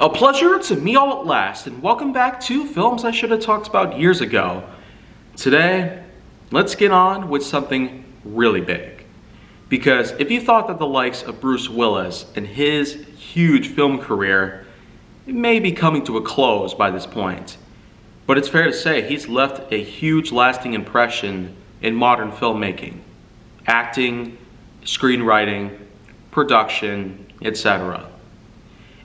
A pleasure to meet all at last, and welcome back to Films I Should Have Talked About Years Ago. Today, let's get on with something really big. Because if you thought that the likes of Bruce Willis and his huge film career may be coming to a close by this point, but it's fair to say he's left a huge lasting impression in modern filmmaking, acting, screenwriting, production, etc.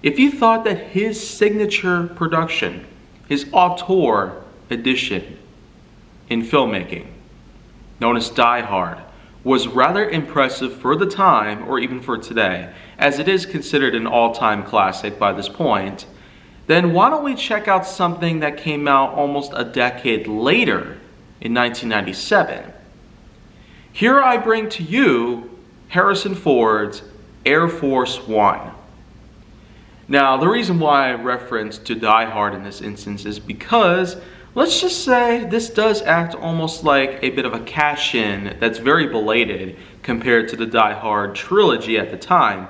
If you thought that his signature production, his auteur edition in filmmaking, known as Die Hard, was rather impressive for the time or even for today, as it is considered an all-time classic by this point, then why don't we check out something that came out almost a decade later in 1997. Here I bring to you Harrison Ford's Air Force One. Now, the reason why I reference to Die Hard in this instance is because, let's just say, this does act almost like a bit of a cash-in that's very belated compared to the Die Hard trilogy at the time.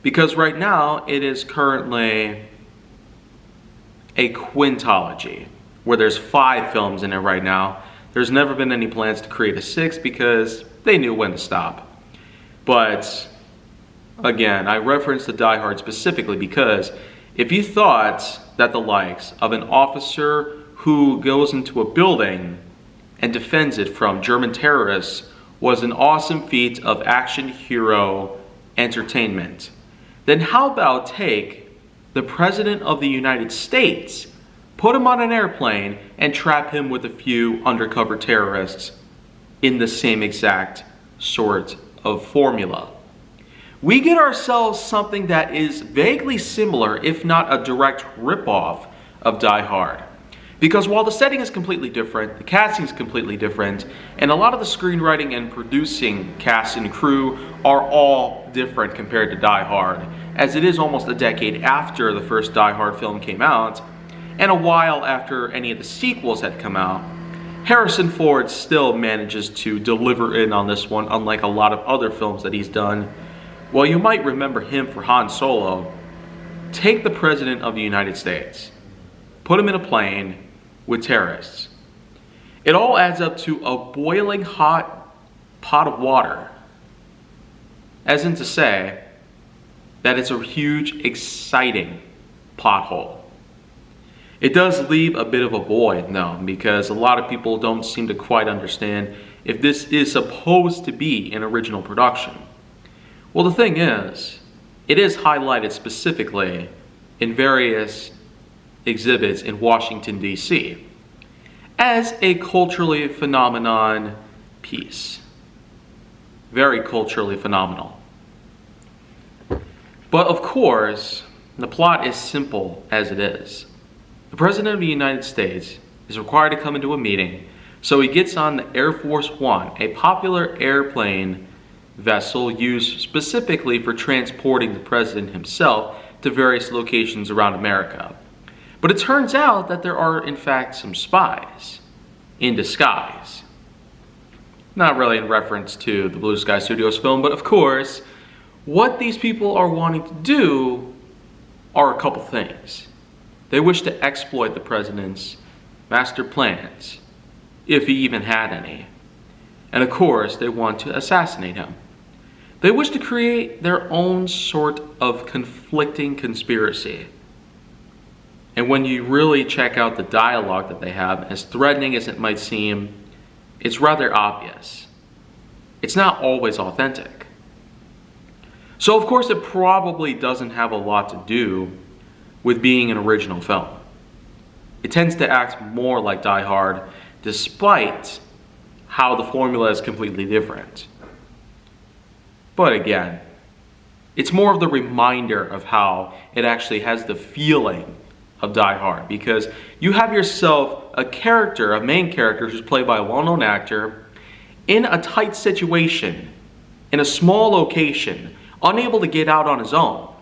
Because right now, it is currently a quintology, where there's 5 films in it right now. There's never been any plans to create a 6th because they knew when to stop. But again, I reference the Die Hard specifically because if you thought that the likes of an officer who goes into a building and defends it from German terrorists was an awesome feat of action hero entertainment, then how about take the President of the United States, put him on an airplane, and trap him with a few undercover terrorists in the same exact sort of formula. We get ourselves something that is vaguely similar, if not a direct ripoff of Die Hard. Because while the setting is completely different, the casting is completely different, and a lot of the screenwriting and producing cast and crew are all different compared to Die Hard, as it is almost a decade after the first Die Hard film came out, and a while after any of the sequels had come out, Harrison Ford still manages to deliver in on this one, unlike a lot of other films that he's done. Well, you might remember him for Han Solo. Take the President of the United States, put him in a plane with terrorists. It all adds up to a boiling hot pot of water, as in to say that it's a huge, exciting plot hole. It does leave a bit of a void, though, because a lot of people don't seem to quite understand if this is supposed to be an original production. Well, the thing is, it is highlighted specifically in various exhibits in Washington, D.C. as a culturally phenomenon piece. Very culturally phenomenal. But of course, the plot is simple as it is. The President of the United States is required to come into a meeting, so he gets on the Air Force One, a popular airplane vessel used specifically for transporting the president himself to various locations around America. But it turns out that there are in fact some spies in disguise. Not really in reference to the Blue Sky Studios film, but of course, what these people are wanting to do are a couple things. They wish to exploit the president's master plans, if he even had any. And of course, they want to assassinate him. They wish to create their own sort of conflicting conspiracy. And when you really check out the dialogue that they have, as threatening as it might seem, it's rather obvious. It's not always authentic. So of course it probably doesn't have a lot to do with being an original film. It tends to act more like Die Hard, despite how the formula is completely different. But again, it's more of the reminder of how it actually has the feeling of Die Hard, because you have yourself a character, a main character who's played by a well-known actor, in a tight situation, in a small location, unable to get out on his own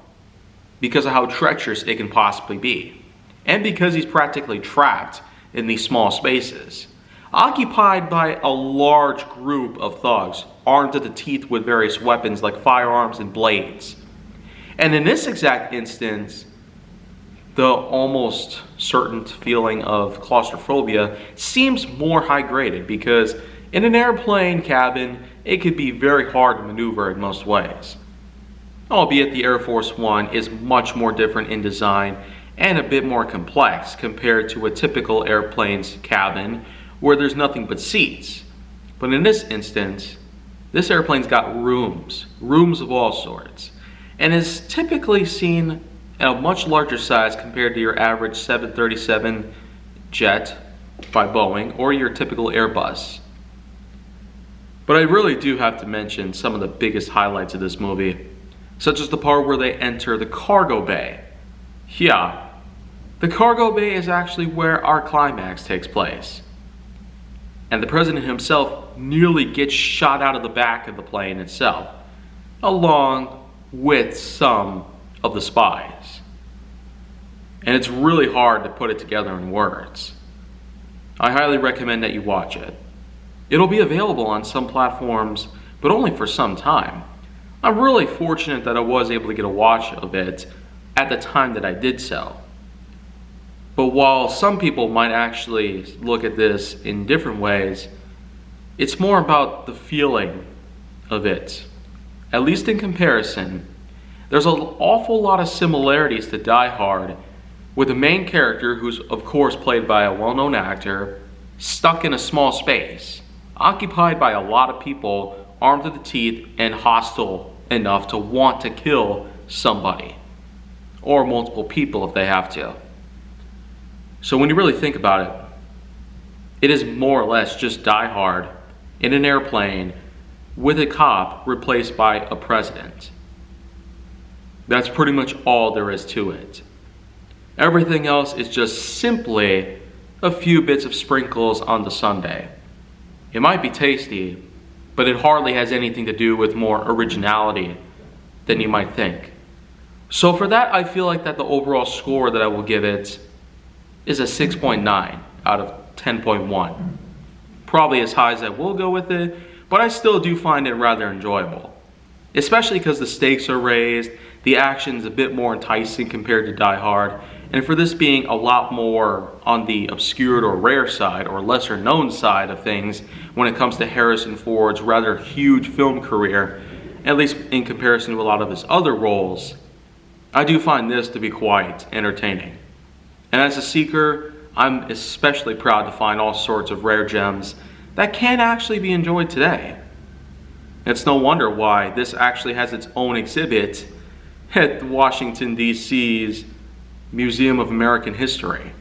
because of how treacherous it can possibly be, and because he's practically trapped in these small spaces, occupied by a large group of thugs armed to the teeth with various weapons like firearms and blades. And in this exact instance, the almost certain feeling of claustrophobia seems more high graded, because in an airplane cabin, it could be very hard to maneuver in most ways. Albeit the Air Force One is much more different in design and a bit more complex compared to a typical airplane's cabin where there's nothing but seats. But in this instance, this airplane's got rooms of all sorts, and is typically seen at a much larger size compared to your average 737 jet by Boeing or your typical Airbus. But I really do have to mention some of the biggest highlights of this movie, such as the part where they enter the cargo bay. Yeah, the cargo bay is actually where our climax takes place. And the president himself nearly gets shot out of the back of the plane itself, along with some of the spies. And it's really hard to put it together in words. I highly recommend that you watch it. It'll be available on some platforms, but only for some time. I'm really fortunate that I was able to get a watch of it at the time that I did so. But while some people might actually look at this in different ways, it's more about the feeling of it. At least in comparison, there's an awful lot of similarities to Die Hard, with the main character, who's of course played by a well-known actor, stuck in a small space, occupied by a lot of people armed to the teeth and hostile enough to want to kill somebody, or multiple people if they have to. So when you really think about it, it is more or less just Die Hard in an airplane with a cop replaced by a president. That's pretty much all there is to it. Everything else is just simply a few bits of sprinkles on the sundae. It might be tasty, but it hardly has anything to do with more originality than you might think. So for that, I feel like that the overall score that I will give it is a 6.9 out of 10.1. Probably as high as I will go with it, but I still do find it rather enjoyable. Especially because the stakes are raised, the action is a bit more enticing compared to Die Hard, and for this being a lot more on the obscured or rare side or lesser known side of things when it comes to Harrison Ford's rather huge film career, at least in comparison to a lot of his other roles, I do find this to be quite entertaining. And as a seeker, I'm especially proud to find all sorts of rare gems that can actually be enjoyed today. It's no wonder why this actually has its own exhibit at Washington, D.C.'s Museum of American History.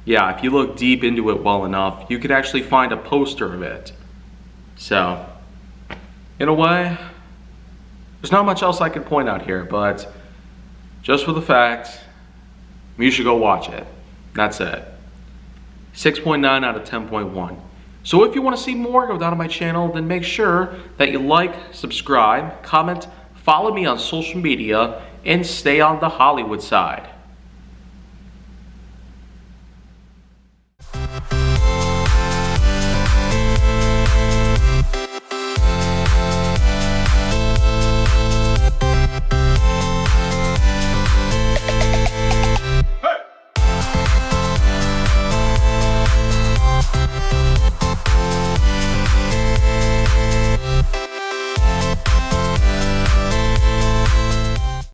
Yeah, if you look deep into it well enough, you could actually find a poster of it. So, in a way, there's not much else I could point out here, but just for the fact, you should go watch it. That's it. 6.9 out of 10.1. So if you want to see more go down on my channel, then make sure that you like, subscribe, comment, follow me on social media, and stay on the Hollywood side.